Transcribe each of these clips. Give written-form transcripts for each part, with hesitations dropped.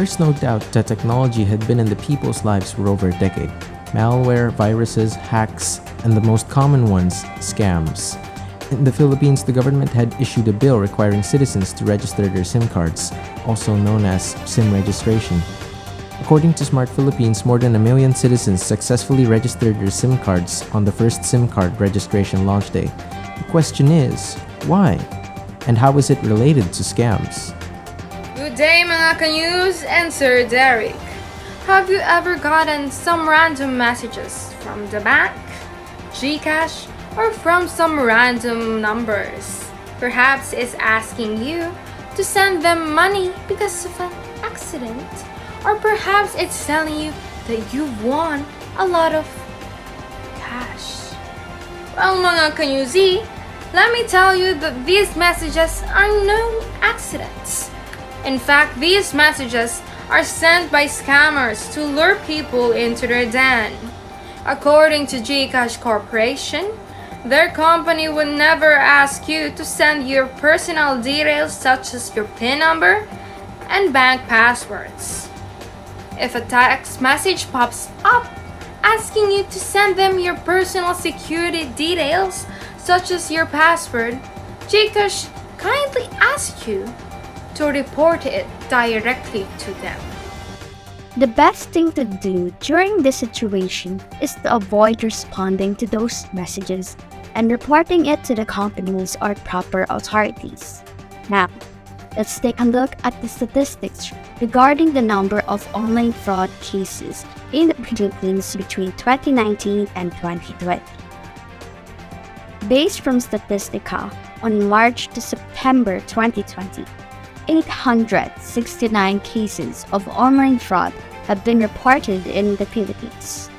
There's no doubt that technology had been in the people's lives for over a decade. Malware, viruses, hacks, and the most common ones, scams. In the Philippines, the government had issued a bill requiring citizens to register their SIM cards, also known as SIM registration. According to Smart Philippines, more than 1 million citizens successfully registered their SIM cards on the first SIM card registration launch day. The question is, why? And how is it related to scams? Good day mga ka-news and Sir Derek. Have you ever gotten some random messages from the bank, GCash, or from some random numbers? Perhaps it's asking you to send them money because of an accident, or perhaps it's telling you that you've won a lot of cash. Well mga ka-newsy, let me tell you that these messages are no accidents. In fact, these messages are sent by scammers to lure people into their den. According to GCash Corporation, their company would never ask you to send your personal details such as your PIN number and bank passwords. If a text message pops up asking you to send them your personal security details such as your password, GCash kindly asks you to report it directly to them. The best thing to do during this situation is to avoid responding to those messages and reporting it to the companies or proper authorities. Now, let's take a look at the statistics regarding the number of online fraud cases in the Philippines between 2019 and 2020. Based from Statistica, on March to September 2020, 869 cases of online fraud have been reported in the Philippines.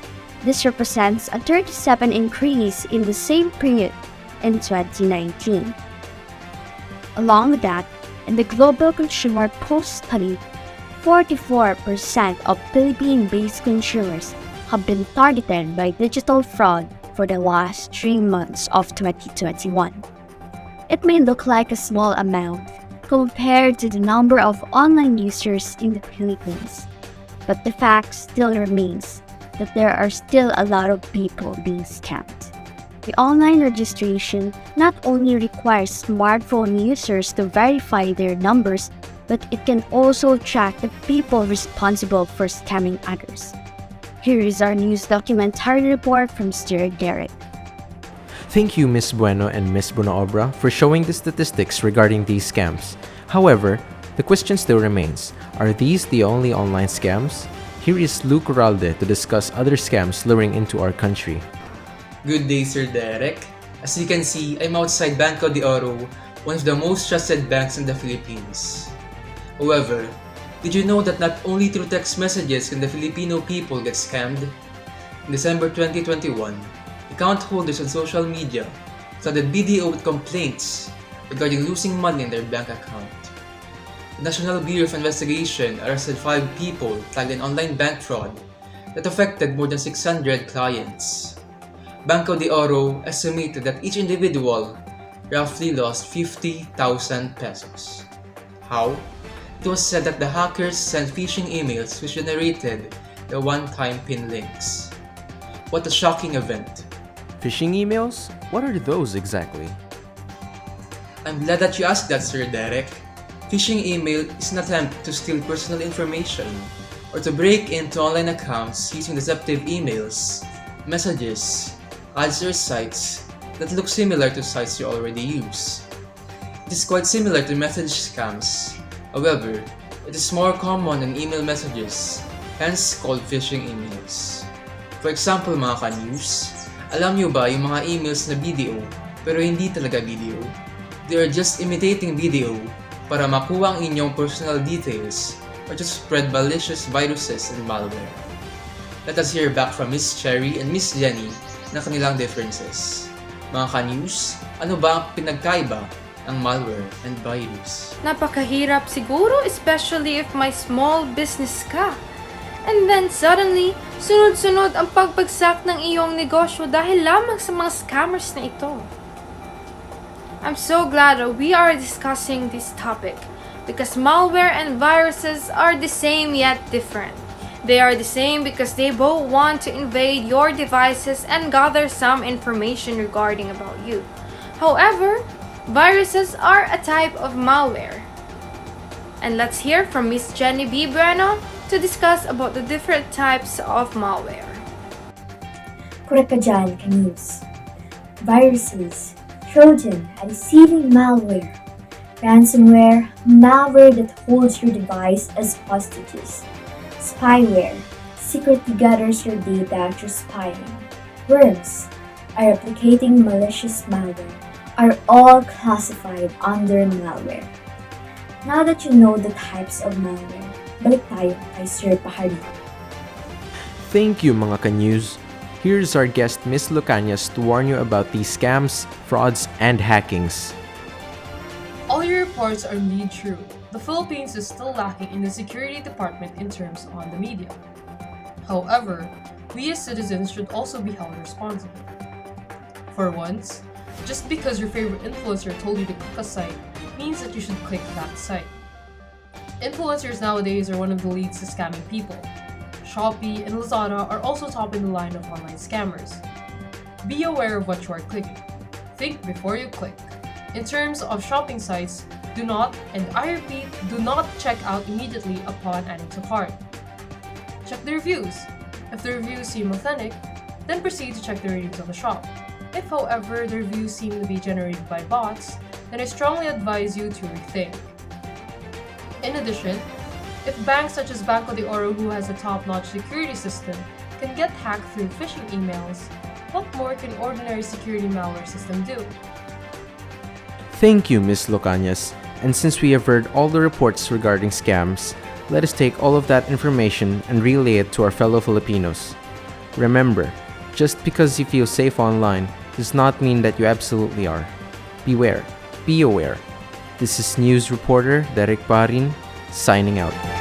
This represents a 37% increase in the same period in 2019. Along with that, in the Global Consumer Pulse study, 44% of Philippine-based consumers have been targeted by digital fraud for the last 3 months of 2021. It may look like a small amount compared to the number of online users in the Philippines, but the fact still remains that there are still a lot of people being scammed. The online registration not only requires smartphone users to verify their numbers, but it can also track the people responsible for scamming others. Here is our news documentary report from Sir Derek. Thank you, Ms. Bueno and Ms. Bonaobra, for showing the statistics regarding these scams. However, the question still remains, are these the only online scams? Here is Luke Uralde to discuss other scams luring into our country. Good day, Sir Derek. As you can see, I'm outside Banco de Oro, one of the most trusted banks in the Philippines. However, did you know that not only through text messages can the Filipino people get scammed? In December 2021, account holders on social media started BDO with complaints regarding losing money in their bank account. The National Bureau of Investigation arrested 5 people tagged in online bank fraud that affected more than 600 clients. Banco de Oro estimated that each individual roughly lost 50,000 pesos. How? It was said that the hackers sent phishing emails which generated the one-time PIN links. What a shocking event! Phishing emails? What are those exactly? I'm glad that you asked that, Sir Derek. Phishing email is an attempt to steal personal information or to break into online accounts using deceptive emails, messages, ads or sites that look similar to sites you already use. It is quite similar to message scams. However, it is more common in email messages, hence called phishing emails. For example mga ka-news, alam nyo ba yung mga emails na BDO pero hindi talaga BDO? They are just imitating BDO para makuha ang inyong personal details or to spread malicious viruses and malware. Let us hear back from Miss Cherry and Miss Jenny na kanilang differences. Mga ka-news, ano ba ang pinagkaiba ng malware and virus? Napakahirap siguro, especially if may small business ka. And then suddenly, sunod-sunod ang pagbagsak ng iyong negosyo dahil lamang sa mga scammers na ito. I'm so glad that we are discussing this topic because malware and viruses are the same yet different. They are the same because they both want to invade your devices and gather some information regarding about you. However, viruses are a type of malware. And let's hear from Miss Jenny B. Bueno to discuss about the different types of malware. Correct ka dyan, Canews. Viruses, Trojan, a deceiving malware. Ransomware, malware that holds your device as hostages. Spyware, secretly gathers your data through spying. Worms, a replicating malicious malware, are all classified under malware. Now that you know the types of malware, balik tayo kay Sir Pajarito. Thank you, mga ka-news. Here's our guest, Ms. Lucanias, to warn you about these scams, frauds, and hackings. All your reports are indeed true. The Philippines is still lacking in the security department in terms on the media. However, we as citizens should also be held responsible. For once, just because your favorite influencer told you to click a site means that you should click that site. Influencers nowadays are one of the leads to scamming people. Shopee and Lazada are also top in the line of online scammers. Be aware of what you are clicking. Think before you click. In terms of shopping sites, do not, and I repeat, do not check out immediately upon adding to cart. Check the reviews. If the reviews seem authentic, then proceed to check the ratings of the shop. If, however, the reviews seem to be generated by bots, then I strongly advise you to rethink. In addition, if banks such as Banco de Oro, who has a top-notch security system, can get hacked through phishing emails, what more can ordinary security malware system do? Thank you, Ms. Lucanias. And since we have heard all the reports regarding scams, let us take all of that information and relay it to our fellow Filipinos. Remember, just because you feel safe online does not mean that you absolutely are. Beware. Be aware. This is news reporter Derek Barin, signing out.